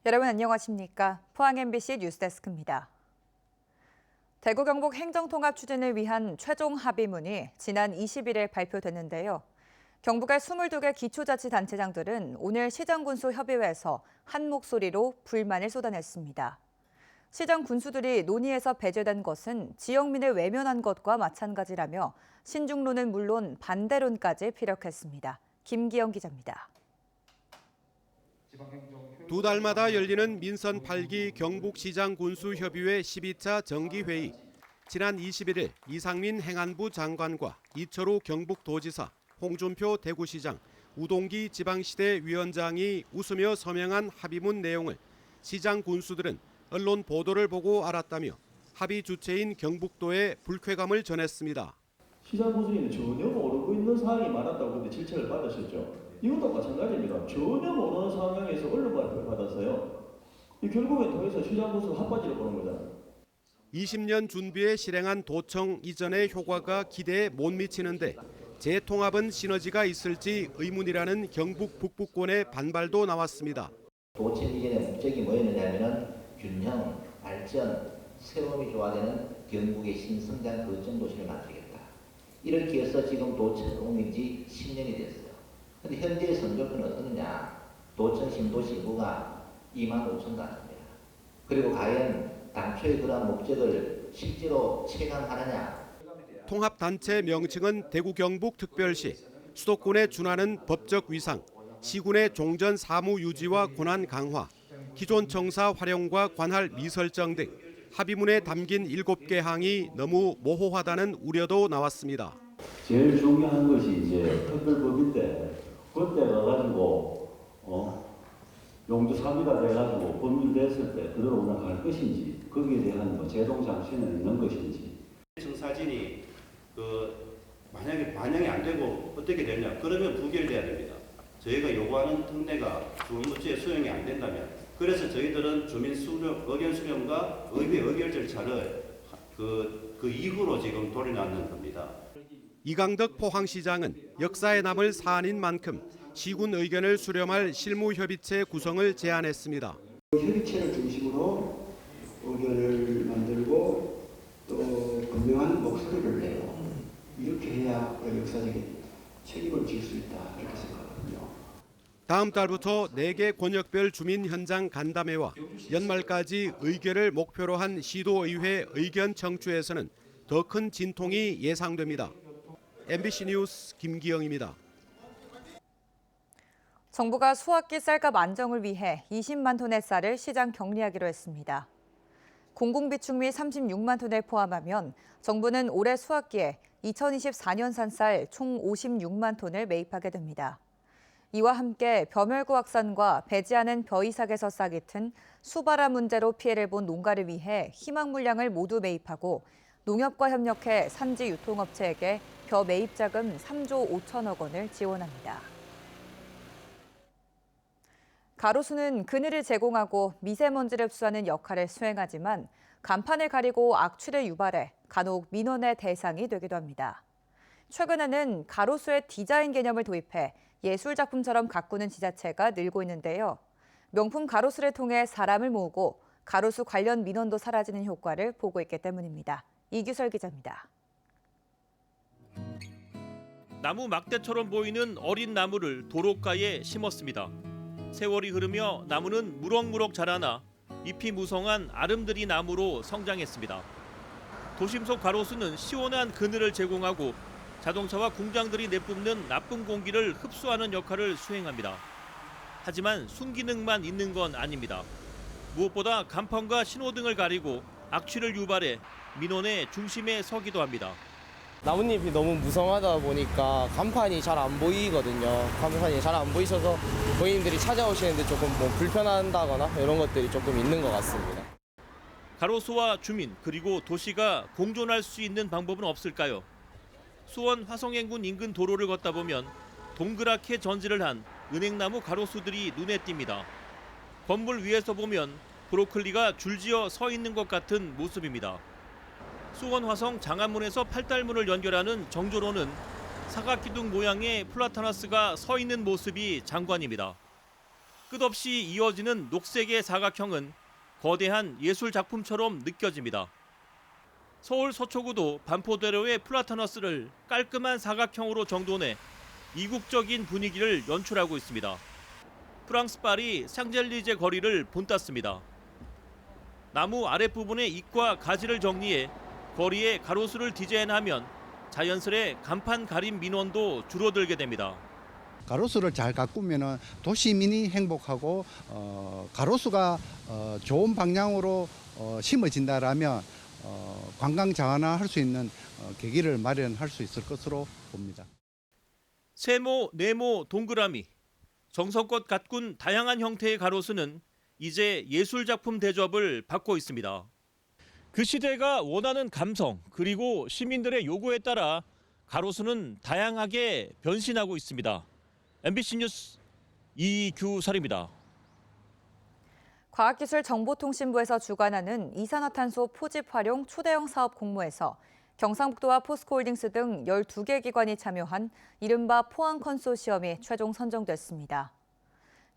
여러분 안녕하십니까? 포항 MBC 뉴스데스크입니다. 대구 경북 행정통합 추진을 위한 최종 합의문이 지난 21일 발표됐는데요. 경북의 22개 기초자치단체장들은 오늘 시장군수협의회에서 한 목소리로 불만을 쏟아냈습니다. 시장 군수들이 논의에서 배제된 것은 지역민을 외면한 것과 마찬가지라며 신중론은 물론 반대론까지 피력했습니다. 김기영 기자입니다. 두 달마다 열리는 민선 8기 경북시장군수협의회 12차 정기회의. 지난 21일 이상민 행안부 장관과 이철우 경북도지사, 홍준표 대구시장, 우동기 지방시대 위원장이 웃으며 서명한 합의문 내용을 시장 군수들은 언론 보도를 보고 알았다며 합의 주체인 경북도에 불쾌감을 전했습니다. 시장 군수는 전혀 모르고 있는 사항이 많았다고 그때 질책을 받으셨죠. 이것도 마찬가지입니다. 전혀 모르는 상황에서 언론 발표를 받았어요. 결국엔 더 이상 시장 군수가 핫바지를 보는 거잖아요. 20년 준비에 실행한 도청 이전의 효과가 기대에 못 미치는데 재통합은 시너지가 있을지 의문이라는 경북 북부권의 반발도 나왔습니다. 도청 이전의 목적이 뭐였느냐면 균형, 발전, 새로움이 조화되는 경북의 신성장 거점 도시를 만들겠다. 이렇게 해서 지금 도청 옮긴 지 10년이 됐어요. 그런데 현재의 성적표는 어떠느냐? 도청 신도시 인구가 25,000가입니다. 그리고 과연 당초의 그러한 목적을 실제로 체감하느냐? 통합단체 명칭은 대구 경북 특별시, 수도권에 준하는 법적 위상, 시군의 종전 사무 유지와 권한 강화, 기존 청사 활용과 관할 미설정 등 합의문에 담긴 7개 항이 너무 모호하다는 우려도 나왔습니다. 제일 중요한 것이 이제 특별법인데 그때 가가지고 용도 사비가 돼가지고 법률됐을 때 그대로 운영할 것인지 거기에 대한 제동 장치는 있는 것인지. 청사진이 만약에 반영이 안 되고 어떻게 되냐? 그러면 부결돼야 됩니다. 저희가 요구하는 특례가 주무지에 수용이 안 된다면, 그래서 저희들은 주민 의견 수렴과 의회 의결 절차를 그 이후로 지금 돌려놨는 겁니다. 이강덕 포항시장은 역사에 남을 사안인 만큼 시군 의견을 수렴할 실무협의체 구성을 제안했습니다. 협의체를 중심으로 의견을 만들고 또 분명한 목소리를 내요. 이렇게 해야 역사적인 책임을 질 수 있다 이렇게 생각하거든요. 다음 달부터 4개 권역별 주민 현장 간담회와 연말까지 의결을 목표로 한 시도의회 의견 청취에서는 더 큰 진통이 예상됩니다. MBC 뉴스 김기영입니다. 정부가 수학기 쌀값 안정을 위해 20만 톤의 쌀을 시장 격리하기로 했습니다. 공공비축미 36만 톤을 포함하면 정부는 올해 수학기에 2024년산 쌀 총 56만 톤을 매입하게 됩니다. 이와 함께 벼멸구 확산과 배지하는 벼이삭에서 싹이 튼 수발화 문제로 피해를 본 농가를 위해 희망 물량을 모두 매입하고 농협과 협력해 산지 유통업체에게 벼 매입 자금 3조 5천억 원을 지원합니다. 가로수는 그늘을 제공하고 미세먼지를 흡수하는 역할을 수행하지만 간판을 가리고 악취를 유발해 간혹 민원의 대상이 되기도 합니다. 최근에는 가로수의 디자인 개념을 도입해 예술작품처럼 가꾸는 지자체가 늘고 있는데요. 명품 가로수를 통해 사람을 모으고 가로수 관련 민원도 사라지는 효과를 보고 있기 때문입니다. 이규설 기자입니다. 나무 막대처럼 보이는 어린 나무를 도로가에 심었습니다. 세월이 흐르며 나무는 무럭무럭 자라나 잎이 무성한 아름드리 나무로 성장했습니다. 도심 속 가로수는 시원한 그늘을 제공하고 자동차와 공장들이 내뿜는 나쁜 공기를 흡수하는 역할을 수행합니다. 하지만 순기능만 있는 건 아닙니다. 무엇보다 간판과 신호등을 가리고 악취를 유발해 민원의 중심에 서기도 합니다. 나뭇잎이 너무 무성하다 보니까 간판이 잘 안 보이거든요. 간판이 잘 안 보이셔서 고객님들이 찾아오시는데 조금 불편한다거나 이런 것들이 조금 있는 것 같습니다. 가로수와 주민 그리고 도시가 공존할 수 있는 방법은 없을까요? 수원 화성행군 인근 도로를 걷다 보면 동그랗게 전지를 한 은행나무 가로수들이 눈에 띕니다. 건물 위에서 보면 브로콜리가 줄지어 서 있는 것 같은 모습입니다. 수원 화성 장안문에서 팔달문을 연결하는 정조로는 사각기둥 모양의 플라타나스가 서 있는 모습이 장관입니다. 끝없이 이어지는 녹색의 사각형은 거대한 예술 작품처럼 느껴집니다. 서울 서초구도 반포대로의 플라타너스를 깔끔한 사각형으로 정돈해 이국적인 분위기를 연출하고 있습니다. 프랑스 파리 샹젤리제 거리를 본땄습니다. 나무 아랫부분의 잎과 가지를 정리해 거리에 가로수를 디자인하면 자연스레 간판 가림 민원도 줄어들게 됩니다. 가로수를 잘 가꾸면 도시민이 행복하고 가로수가 좋은 방향으로 심어진다라면 관광 자원화할 수 있는 계기를 마련할 수 있을 것으로 봅니다. 세모, 네모, 동그라미, 정성껏 가꾼 다양한 형태의 가로수는 이제 예술작품 대접을 받고 있습니다. 그 시대가 원하는 감성 그리고 시민들의 요구에 따라 가로수는 다양하게 변신하고 있습니다. MBC 뉴스 이규설입니다. 과학기술정보통신부에서 주관하는 이산화탄소 포집 활용 초대형 사업 공모에서 경상북도와 포스코홀딩스 등 12개 기관이 참여한 이른바 포항 컨소시엄이 최종 선정됐습니다.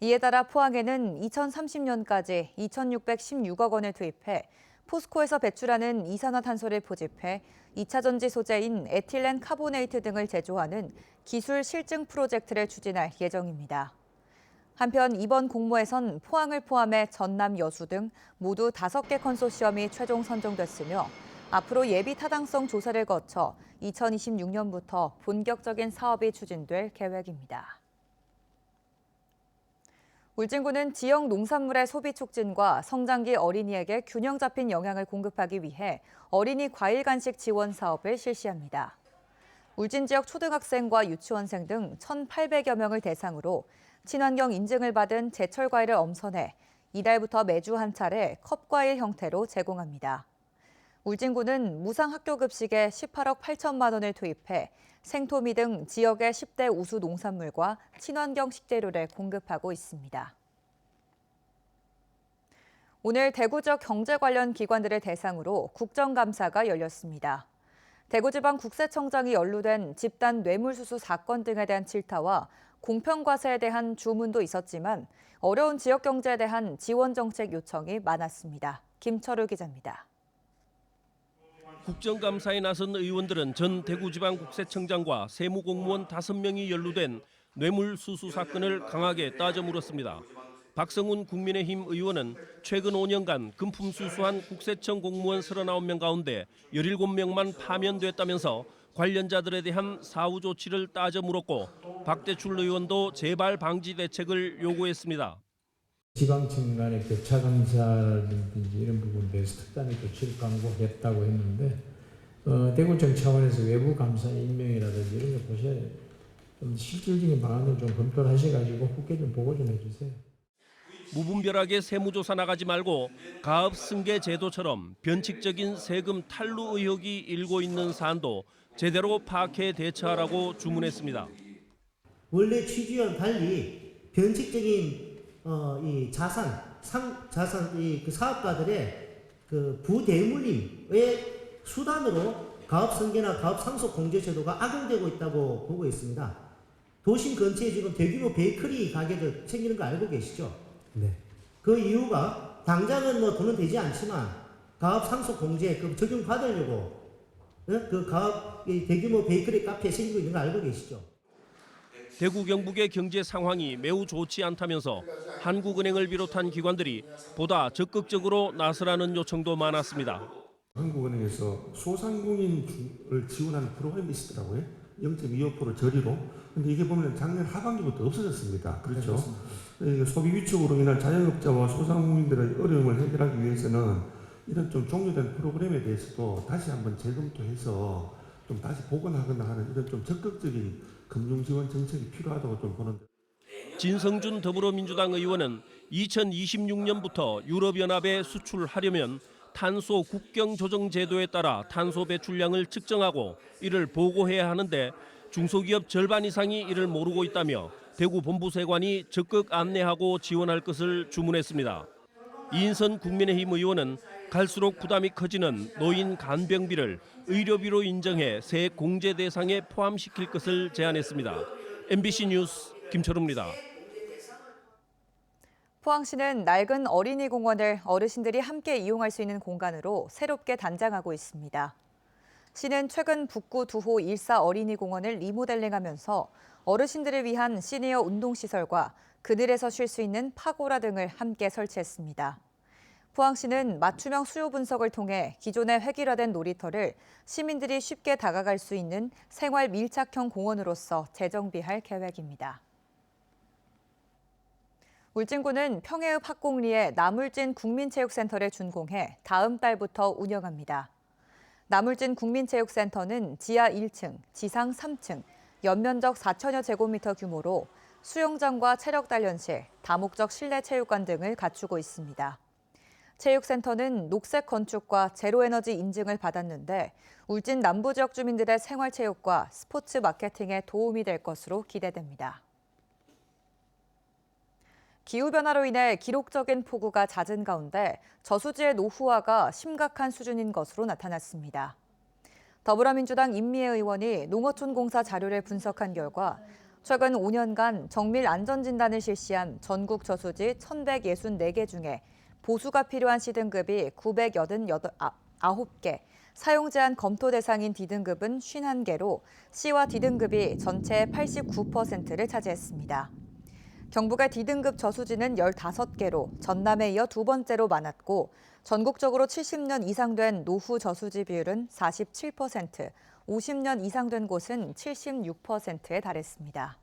이에 따라 포항에는 2030년까지 2,616억 원을 투입해 포스코에서 배출하는 이산화탄소를 포집해 2차 전지 소재인 에틸렌 카보네이트 등을 제조하는 기술 실증 프로젝트를 추진할 예정입니다. 한편 이번 공모에선 포항을 포함해 전남, 여수 등 모두 5개 컨소시엄이 최종 선정됐으며 앞으로 예비 타당성 조사를 거쳐 2026년부터 본격적인 사업이 추진될 계획입니다. 울진군은 지역 농산물의 소비 촉진과 성장기 어린이에게 균형 잡힌 영양을 공급하기 위해 어린이 과일 간식 지원 사업을 실시합니다. 울진 지역 초등학생과 유치원생 등 1,800여 명을 대상으로 친환경 인증을 받은 제철 과일을 엄선해 이달부터 매주 한 차례 컵과일 형태로 제공합니다. 울진군은 무상 학교 급식에 18억 8천만 원을 투입해 생토미 등 지역의 10대 우수 농산물과 친환경 식재료를 공급하고 있습니다. 오늘 대구 지역 경제 관련 기관들을 대상으로 국정감사가 열렸습니다. 대구지방국세청장이 연루된 집단 뇌물수수 사건 등에 대한 질타와 공평과세에 대한 주문도 있었지만 어려운 지역 경제에 대한 지원 정책 요청이 많았습니다. 김철우 기자입니다. 국정감사에 나선 의원들은 전 대구지방국세청장과 세무공무원 5명이 연루된 뇌물수수 사건을 강하게 따져 물었습니다. 박성훈 국민의힘 의원은 최근 5년간 금품 수수한 국세청 공무원 39명 가운데 17명만 파면됐다면서 관련자들에 대한 사후 조치를 따져 물었고 박대출 의원도 재발 방지 대책을 요구했습니다. 지방청 간의 교차 감사라든지 이런 부분에 대해서 특단의 조치를 강구했다고 했는데 대구청 차원에서 외부 감사 임명이라든지 이런 거 보셔야 좀 실질적인 방안을 좀 검토를 하셔가지고 국회 좀 보고 좀 해주세요. 무분별하게 세무조사 나가지 말고 가업 승계 제도처럼 변칙적인 세금 탈루 의혹이 일고 있는 사안도 제대로 파악해 대처하라고 주문했습니다. 원래 취지와는 달리 변칙적인 이 그 사업가들의 그 부대물림의 수단으로 가업 승계나 가업 상속 공제 제도가 악용되고 있다고 보고 있습니다. 도심 근처에 지금 대규모 베이커리 가게들 생기는 거 알고 계시죠? 네. 그 이유가 당장은 뭐 돈은 되지 않지만 가업 상속 공제 그 적용 받으려고 그 가업 대규모 베이커리 카페 생기고 있는 거 알고 계시죠? 대구 경북의 경제 상황이 매우 좋지 않다면서 한국은행을 비롯한 기관들이 보다 적극적으로 나서라는 요청도 많았습니다. 한국은행에서 소상공인을 지원하는 프로그램이 있더라고요. 0.25% 저리로. 근데 이게 보면 작년 하반기부터 없어졌습니다. 그렇죠. 네, 소비 위축으로 인한 자영업자와 소상공인들의 어려움을 해결하기 위해서는 이런 좀 종료된 프로그램에 대해서도 다시 한번 재검토해서 좀 다시 복원하거나 하는 이런 좀 적극적인 금융 지원 정책이 필요하다고 좀 보는데. 진성준 더불어민주당 의원은 2026년부터 유럽연합에 수출하려면 탄소 국경 조정 제도에 따라 탄소 배출량을 측정하고 이를 보고해야 하는데 중소기업 절반 이상이 이를 모르고 있다며 대구 본부세관이 적극 안내하고 지원할 것을 주문했습니다. 이인선 국민의힘 의원은 갈수록 부담이 커지는 노인 간병비를 의료비로 인정해 세 공제 대상에 포함시킬 것을 제안했습니다. MBC 뉴스 김철우입니다. 포항시는 낡은 어린이 공원을 어르신들이 함께 이용할 수 있는 공간으로 새롭게 단장하고 있습니다. 시는 최근 북구 두호 일사 어린이 공원을 리모델링하면서 어르신들을 위한 시니어 운동시설과 그늘에서 쉴 수 있는 파고라 등을 함께 설치했습니다. 포항시는 맞춤형 수요 분석을 통해 기존의 획일화된 놀이터를 시민들이 쉽게 다가갈 수 있는 생활 밀착형 공원으로서 재정비할 계획입니다. 울진군은 평해읍 학곡리에 나물진 국민체육센터를 준공해 다음 달부터 운영합니다. 나물진 국민체육센터는 지하 1층, 지상 3층, 연면적 4천여 제곱미터 규모로 수영장과 체력 단련실, 다목적 실내 체육관 등을 갖추고 있습니다. 체육센터는 녹색 건축과 제로에너지 인증을 받았는데 울진 남부 지역 주민들의 생활체육과 스포츠 마케팅에 도움이 될 것으로 기대됩니다. 기후변화로 인해 기록적인 폭우가 잦은 가운데 저수지의 노후화가 심각한 수준인 것으로 나타났습니다. 더불어민주당 임미애 의원이 농어촌 공사 자료를 분석한 결과 최근 5년간 정밀 안전진단을 실시한 전국 저수지 1,164개 중에 보수가 필요한 C등급이 989개, 사용 제한 검토 대상인 D등급은 51개로 C와 D등급이 전체의 89%를 차지했습니다. 경북의 D등급 저수지는 15개로 전남에 이어 두 번째로 많았고 전국적으로 70년 이상 된 노후 저수지 비율은 47%, 50년 이상 된 곳은 76%에 달했습니다.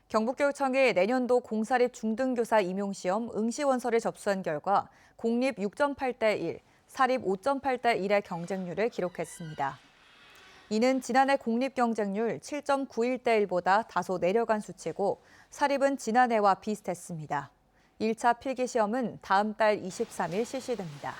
경북교육청이 내년도 공사립 중등교사 임용시험 응시원서를 접수한 결과 공립 6.8대 1, 사립 5.8대 1의 경쟁률을 기록했습니다. 이는 지난해 공립 경쟁률 7.91대 1보다 다소 내려간 수치고 사립은 지난해와 비슷했습니다. 1차 필기시험은 다음 달 23일 실시됩니다.